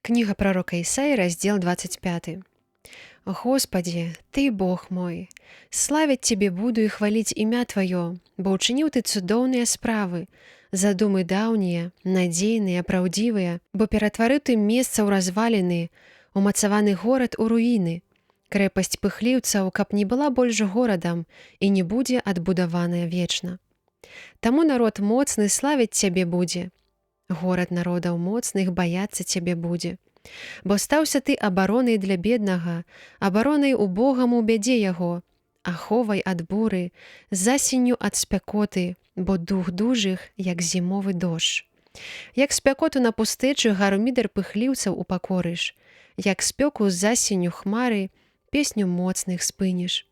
Книга пророка Исаии, раздел 25. «Господи, Ты Бог мой, славить Тебе буду и хвалить имя Твое, бо учинил Ты цудоўныя справы, задумы даўнія, надзейныя, праўдзівыя, бо ператварыў Ты месца ў разваліны, умацаваны горад у руіны, крэпасць пыхліўцаў, каб не была больш горадам і не будзе адбудаваная вечна. Таму народ моцны славіць Цябе будзе, горад народаў моцных баяцца Цябе будзе. Бо стаўся Ты абаронай для беднага, абаронай убогаму ў бядзе яго, аховай ад буры, засенню ад спякоты, бо дух дужых, як зімовы дождж. Як спякоту на пустэчы гармідар пыхліўцаў упакорыш, як спёку з засенню хмары, песню моцных спыніш.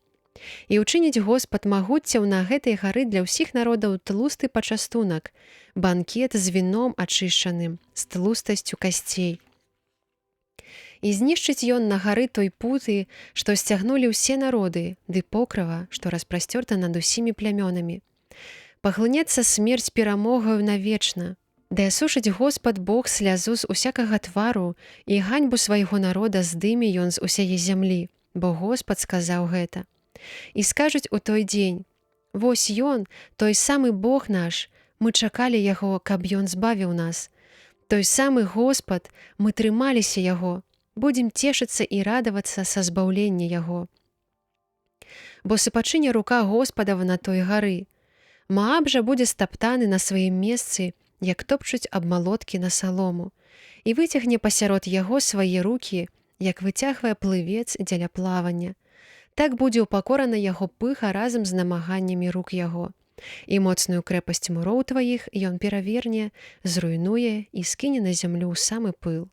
І ўчыніць Господ магуццяў на гэтай гары для ўсіх народаў тлусты пачастунак, банкет з віном ачышчаным, з тлустасцю касцей. І знішчыць ён на гары той путы, што сцягнулі ўсе народы, ды покрыва, што распрасцёрта над усімі плямёнамі. Паглынецца смерць перамогаю навечна, ды асушыць Господ Бог слязу з усякага твару, і ганьбу свайго народа здыме ён з усяе зямлі, бо Господ сказаў гэта. І скажуць у той дзень: вось ён, той самы Бог наш, мы чакалі яго, каб ён збавіў нас. Той самы Господ, мы трымаліся яго, будзем цешыцца і радавацца са збаўлення яго. Бо сыпачыне рука Господава на той гары. Мааб жа будзе стаптаны на сваім месцы, як топчуць абмалоткі на салому, і выцягне пасярод яго свае рукі, як выцягвае плывец дзеля плавання. Так будзе ўпакорана яго пыха разам з намаганнямі рук яго. І моцную крэпасць муроў тваіх ён пераверне, зруйнуе і скіне на зямлю самы пыл.